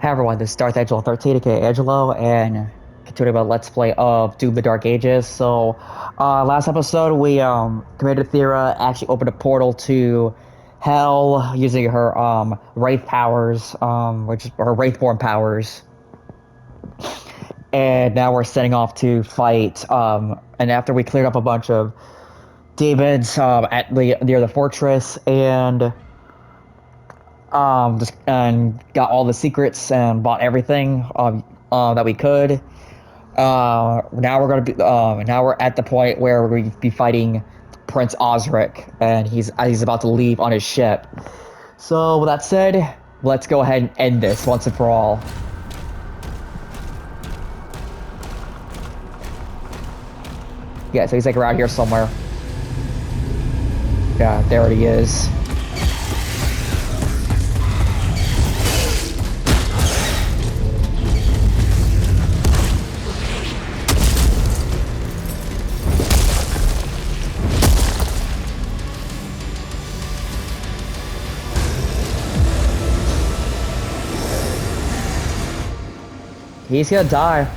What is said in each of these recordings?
Hey everyone, this is Darth Angelo 13, aka Angelo, and continuing about Let's Play of Doom the Dark Ages. Last episode we Commander Thera actually opened a portal to Hell using her Wraith powers, which is her Wraithborn powers. And now we're setting off to fight. And after we cleared up a bunch of demons near the fortress, and just and got all the secrets and bought everything that we could. Now we're at the point where we're going to be fighting Prince Ahzrak, and he's about to leave on his ship. So with that said, let's go ahead and end this once and for all. Yeah, so he's like around here somewhere. Yeah, there he is. He's gonna die.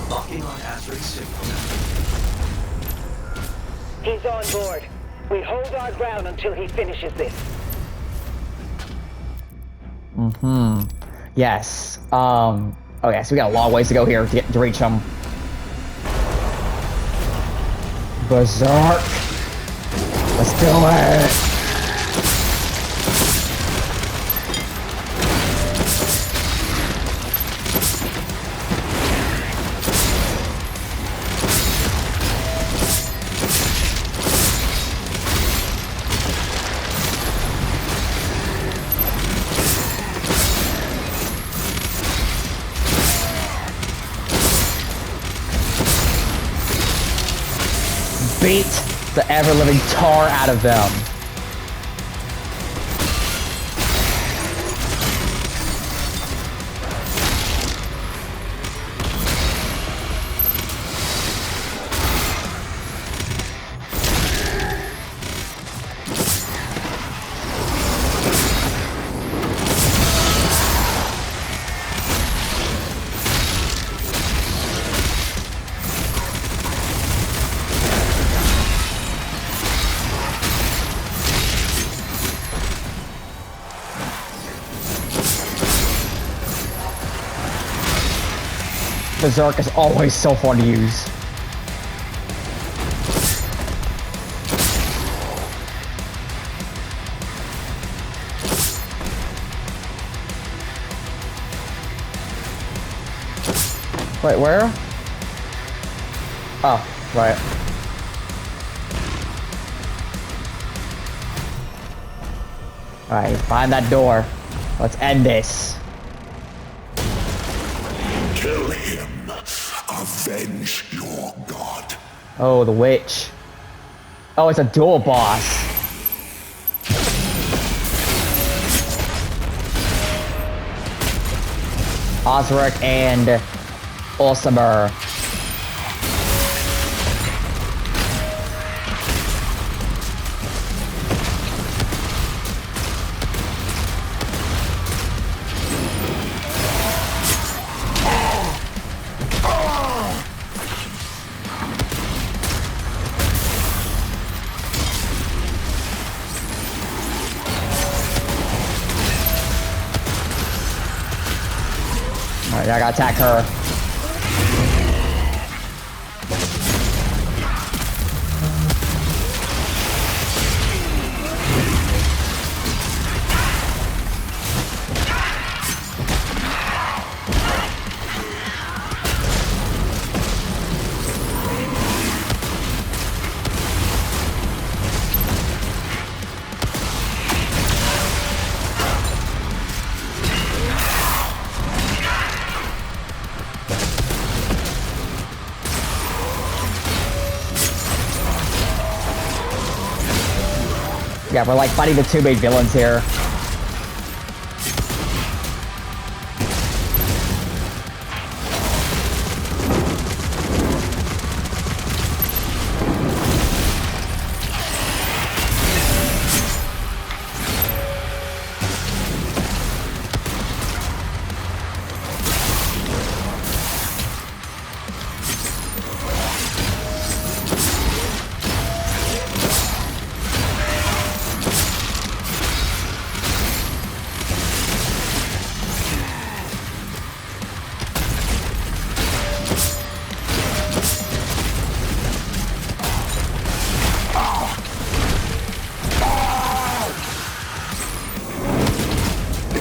Locking on Ahzrak signal. He's on board. We hold our ground until he finishes this. Yes. Okay, so we got a long ways to go here to reach him. Berserk. Let's do it. Beat the ever-living tar out of them. Berserk is always so fun to use. Wait, where? Oh, right. Alright, find that door. Let's end this. Kill him. Avenge your god. Oh, the witch. Oh, it's a dual boss. Ahzrak and Ulsimer. Alright, I gotta attack her. Yeah, we're like fighting the two main villains here.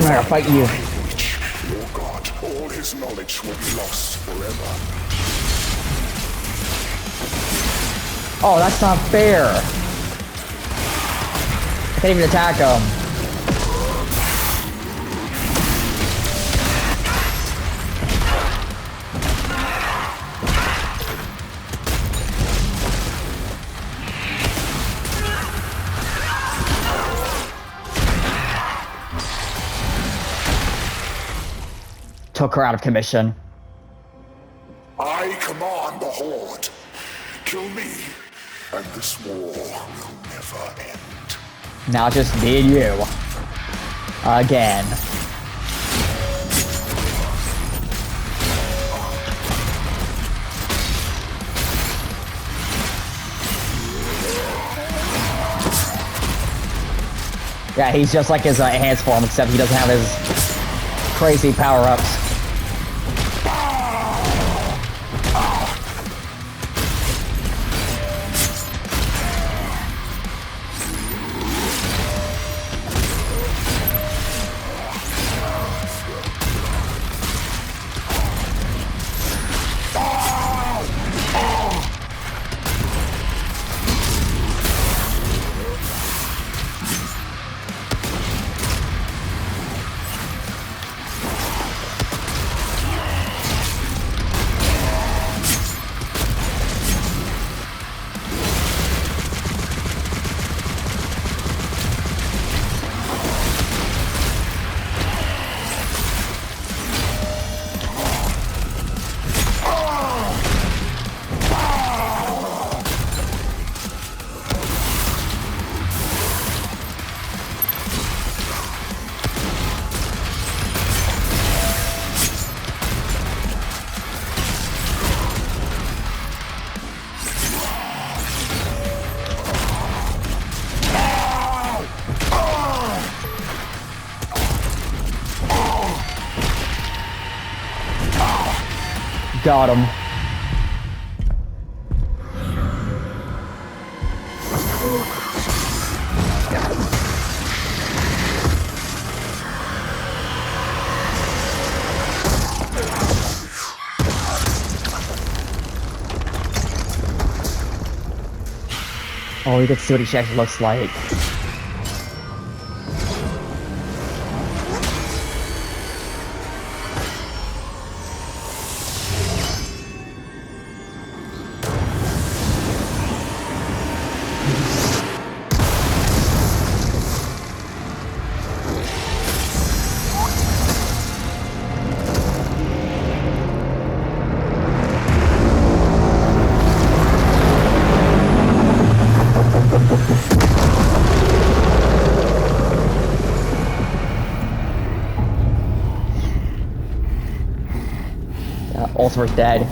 Come here, I'll fight you. Your god, all his knowledge will be lost forever. Oh, that's not fair. I can't even attack him. Took her out of commission. I command the Horde. Kill me, and this war will never end. Now just me and you. Again. Yeah, he's just like his enhanced form, except he doesn't have his crazy power-ups. Got him. Oh, we get to see what she actually looks like. Ultimate's dead.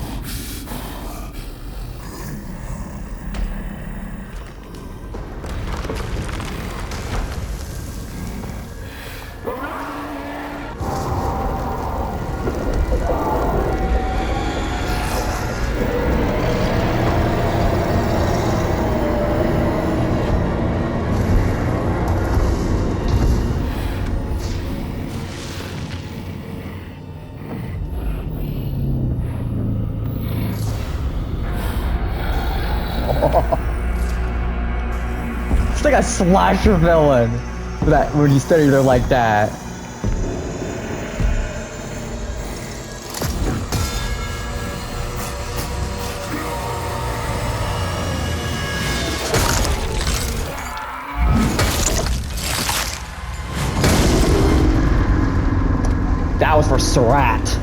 It's like a slasher villain that when you study there like that. That was for Serrat.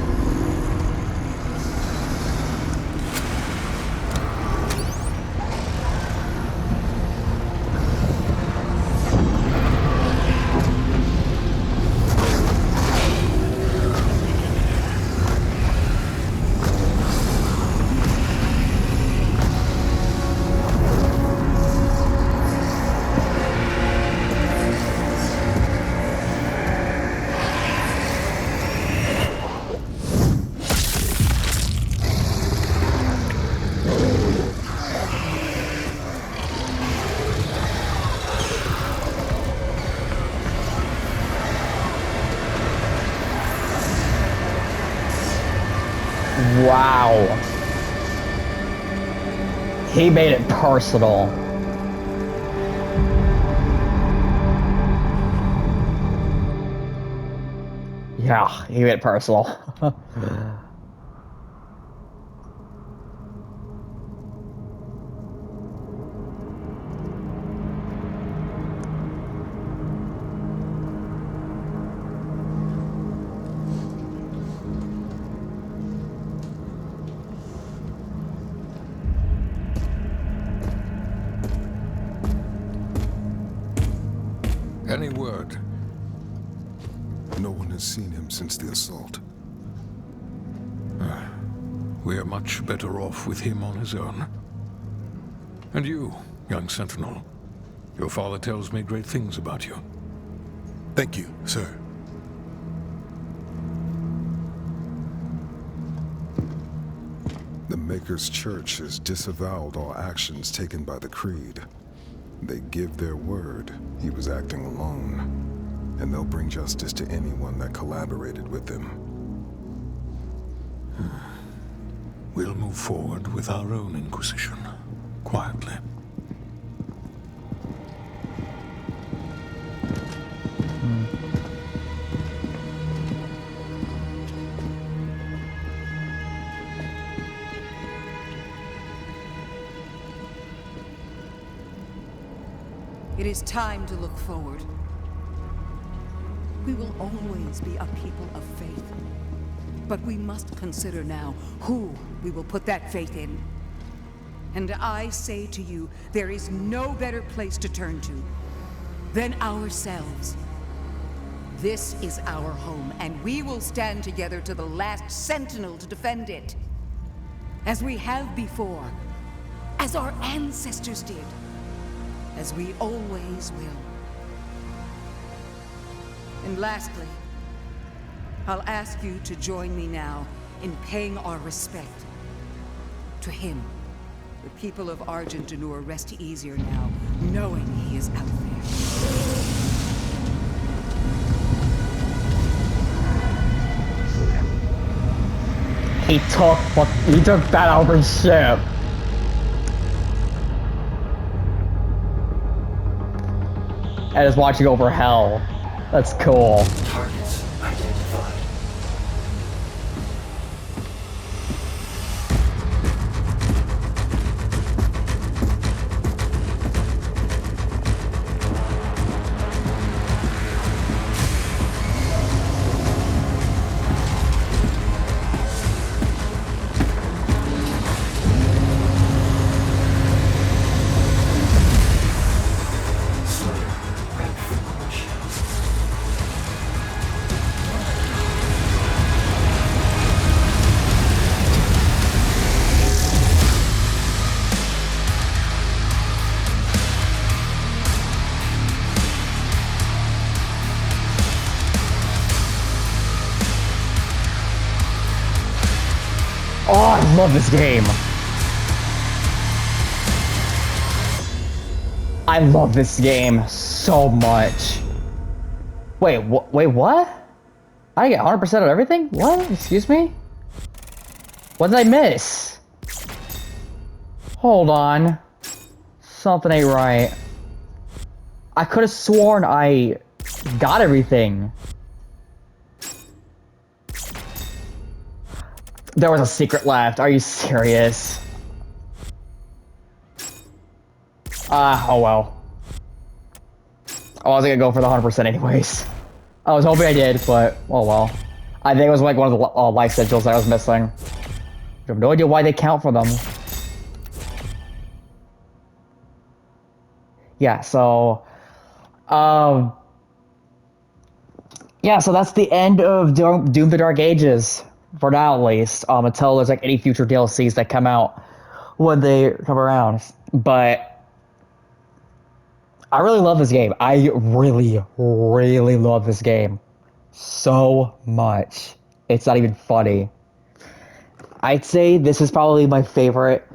Wow. He made it personal. Yeah, he made it personal. Any word? No one has seen him since the assault. We are much better off with him on his own. And you, young sentinel. Your father tells me great things about you. Thank you, sir. The Maker's Church has disavowed all actions taken by the Creed. They give their word he was acting alone, and they'll bring justice to anyone that collaborated with him. We'll move forward with our own Inquisition, quietly. It is time to look forward. We will always be a people of faith. But we must consider now who we will put that faith in. And I say to you, there is no better place to turn to than ourselves. This is our home, and we will stand together to the last sentinel to defend it. As we have before, as our ancestors did, as we always will. And lastly, I'll ask you to join me now in paying our respect to him. The people of Argent-Denur rest easier now, knowing he is out there. He took that over ship. And is watching over hell. That's cool. Targets identified. Oh, I love this game. I love this game so much. Wait, wait, what? I get 100% of everything? What? Excuse me? What did I miss? Hold on. Something ain't right. I could have sworn I got everything. There was a secret left. Are you serious? Oh well. I wasn't gonna go for the 100% anyways. I was hoping I did, but oh well. I think it was like one of the life sigils that I was missing. I have no idea why they count for them. Yeah, so... yeah, so that's the end of Doom the Dark Ages. For now, at least. Until there's like any future DLCs that come out when they come around. But I really love this game. I really, really love this game. So much. It's not even funny. I'd say this is probably my favorite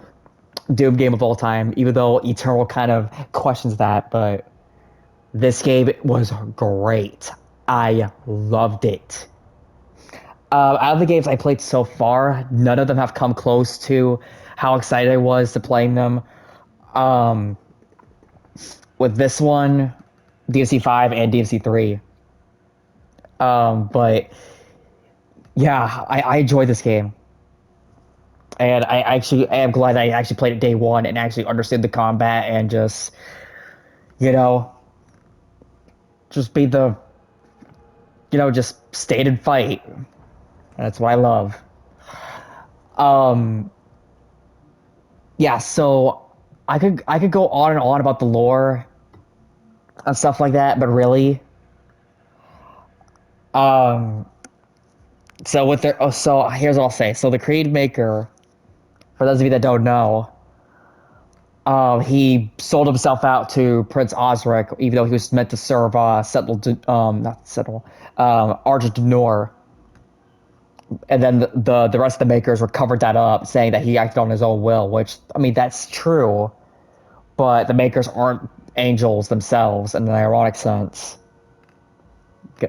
Doom game of all time, even though Eternal kind of questions that, but this game was great. I loved it. Out of the games I played so far, none of them have come close to how excited I was to playing them. Um, with this one, DMC 5 and DMC 3. But yeah, I enjoy this game. And I am glad I actually played it day one and actually understood the combat and just, you know, just be the, just stayed and fight. That's what I love. Um, yeah, so I could go on and on about the lore and stuff like that, but really, um, so with their, oh, so here's what I'll say. So the Creed maker, for those of you that don't know, he sold himself out to Prince Ahzrak, even though he was meant to serve not settle, Argent Noor. And then the rest of the makers recovered that up, saying that he acted on his own will, which, I mean, that's true, but the makers aren't angels themselves in an ironic sense,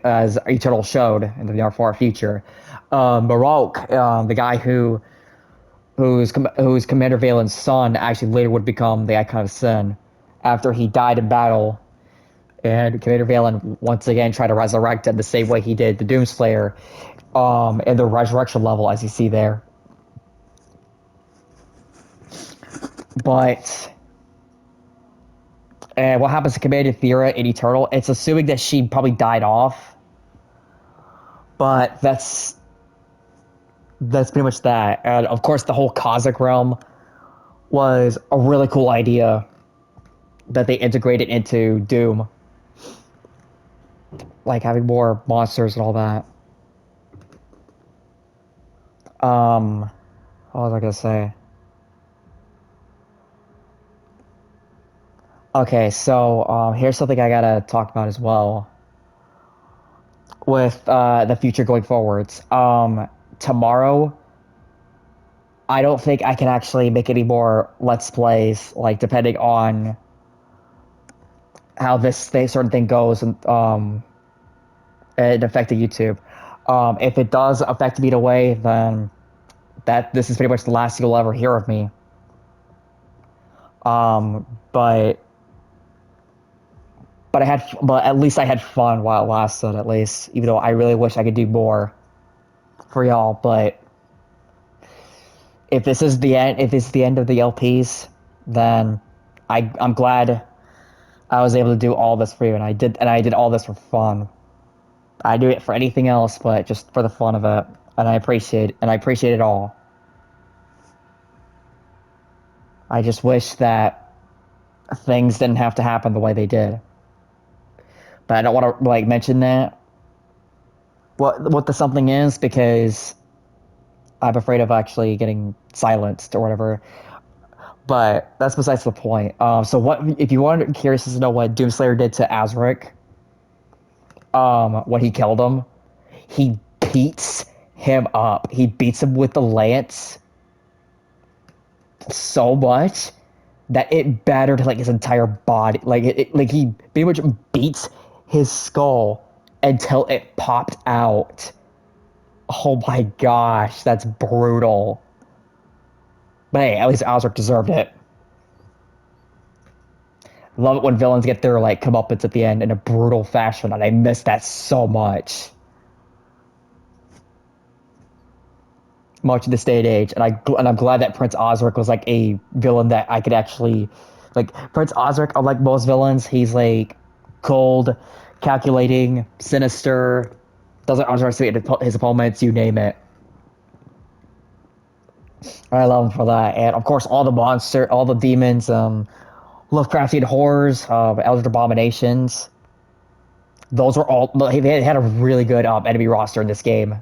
as Eternal showed in the far future. Marok, the guy who's Commander Valen's son, actually later would become the Icon of Sin after he died in battle. And Commander Valen once again tried to resurrect him the same way he did the Doomslayer, in the resurrection level, as you see there. But and what happens to Commander Thera in Eternal? It's assuming that she probably died off, but that's pretty much that. And of course, the whole Cosmic realm was a really cool idea that they integrated into Doom, like having more monsters and all that. What was I gonna say? Okay, so here's something I gotta talk about as well with the future going forwards. Tomorrow, I don't think I can actually make any more Let's Plays, like, depending on how certain thing goes, and affecting YouTube. If it does affect me in a way, then this is pretty much the last you'll ever hear of me. But at least I had fun while it lasted, at least, even though I really wish I could do more for y'all. But if this is the end, of the LPs, then I'm glad I was able to do all this for you, and I did all this for fun. I do it for anything else but just for the fun of it, and I appreciate it all. I just wish that things didn't have to happen the way they did. But I don't want to, like, mention that what the something is, because I'm afraid of actually getting silenced or whatever. But that's besides the point. So what if you want curious to know what Doomslayer did to Ahzrak? When he killed him, he beats him up. He beats him with the lance so much that it battered, like, his entire body. Like like he pretty much beats his skull until it popped out. Oh my gosh, that's brutal. But hey, at least Ahzrak deserved it. Love it when villains get their, like, comeuppance at the end in a brutal fashion, and I miss that so much. Much in this day and age, and I'm glad that Prince Ahzrak was, like, a villain that I could actually, like, Prince Ahzrak, unlike most villains, he's, like, cold, calculating, sinister, doesn't underestimate his opponents, you name it. I love him for that. And of course, all the demons, Lovecraftian horrors, Eldritch abominations. Those were all, they had a really good enemy roster in this game,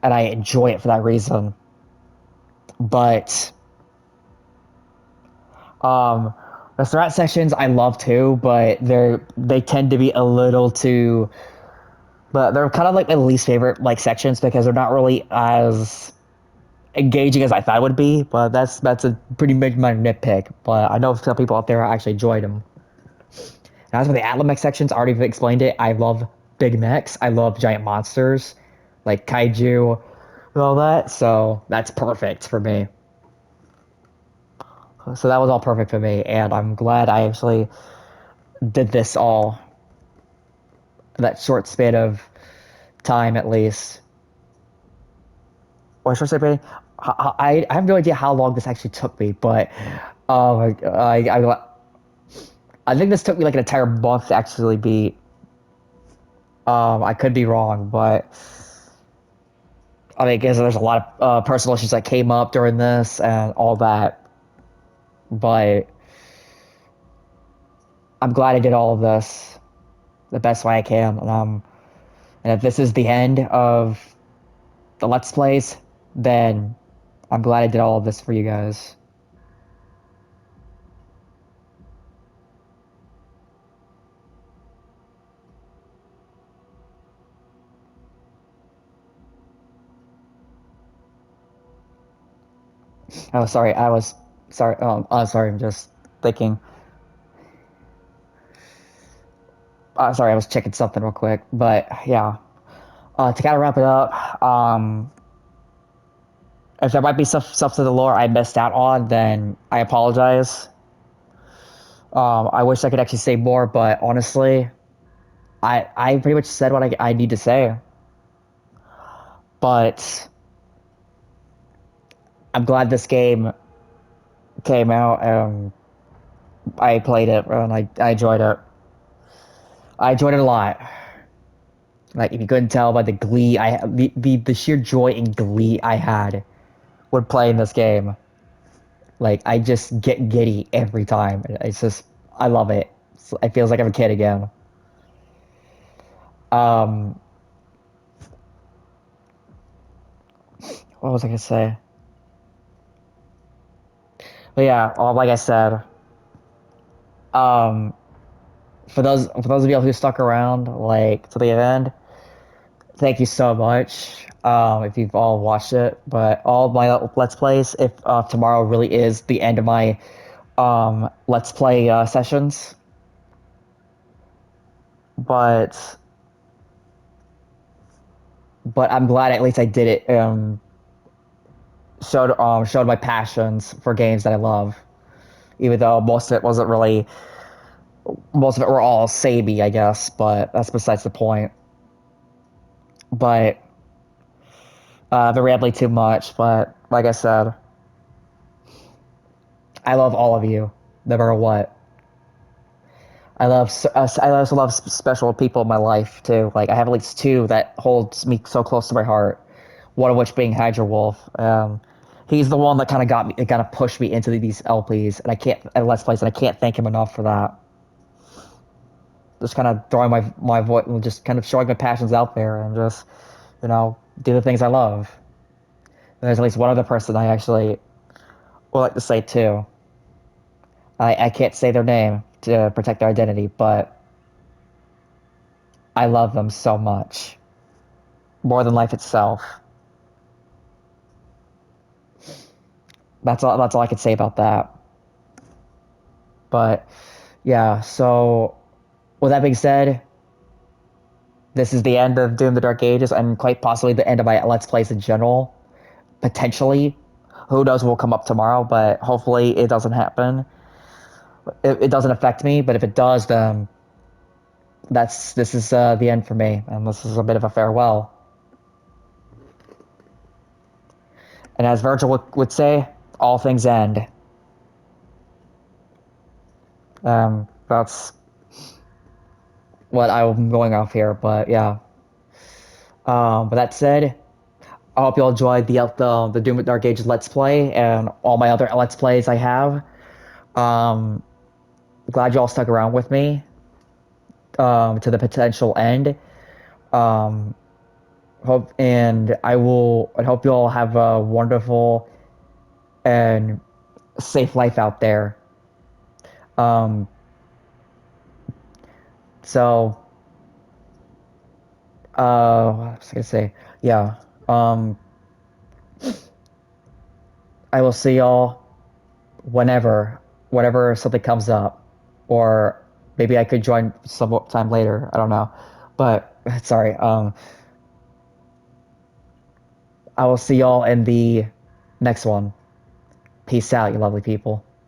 and I enjoy it for that reason. But the Serrat sections I love too, but they tend to be a little too. But they're kind of like my least favorite, like, sections, because they're not really as engaging as I thought it would be. But that's a pretty big my nitpick. But I know some people out there actually enjoyed them. And as for the Atlamex sections, I already explained it. I love big mechs. I love giant monsters, like kaiju and all that. So that's perfect for me. So that was all perfect for me, and I'm glad I actually did this all in that short span of time, at least. Or short span. I have no idea how long this actually took me, but I think this took me like an entire month to actually beat. I could be wrong, but I mean, because there's a lot of personal issues that came up during this and all that. But I'm glad I did all of this the best way I can. And if this is the end of the Let's Plays, then I'm glad I did all of this for you guys. Oh, sorry. I was sorry. Sorry. I'm just thinking. Sorry, I was checking something real quick. But yeah, to kind of wrap it up, if there might be stuff to the lore I missed out on, then I apologize. I wish I could actually say more, but honestly, I pretty much said what I need to say. But I'm glad this game came out and I played it and I enjoyed it. I enjoyed it a lot. Like if you couldn't tell by the glee the sheer joy and glee I had when playing this game. Like I just get giddy every time. It's just I love it. It feels like I'm a kid again. Um, what was I gonna say? But yeah, like I said, um, for those of y'all who stuck around like to the end, thank you so much. If you've all watched it, but all of my Let's Plays, if tomorrow really is the end of my Let's Play sessions, but I'm glad at least I did it. Showed my passions for games that I love, even though most of it were all samey, I guess, but that's besides the point. But I've been rambling too much, but like I said, I love all of you, no matter what. I also love special people in my life too. Like I have at least two that holds me so close to my heart. One of which being Hydra Wolf. He's the one that kind of got me, kind of pushed me into these LPs, and Let's Plays, and I can't thank him enough for that. Just kind of throwing my voice, just kind of showing my passions out there, and just do the things I love. And there's at least one other person I actually would like to say too. I can't say their name to protect their identity, but I love them so much, more than life itself. That's all. That's all I can say about that. But yeah, so with that being said, this is the end of Doom: The Dark Ages, and quite possibly the end of my Let's Plays in general. Potentially, who knows what will come up tomorrow? But hopefully, it doesn't happen. It doesn't affect me. But if it does, then this is the end for me, and this is a bit of a farewell. And as Virgil would say, all things end. That's what I'm going off here, but yeah. But that said, I hope you all enjoyed the Doom Dark Ages Let's Play and all my other Let's Plays I have. Glad you all stuck around with me to the potential end. Hope and I hope you all have a wonderful and safe life out there. So what was I gonna say? Yeah. I will see y'all whenever something comes up, or maybe I could join some time later. I don't know, But sorry, I will see y'all in the next one. Peace out, you lovely people.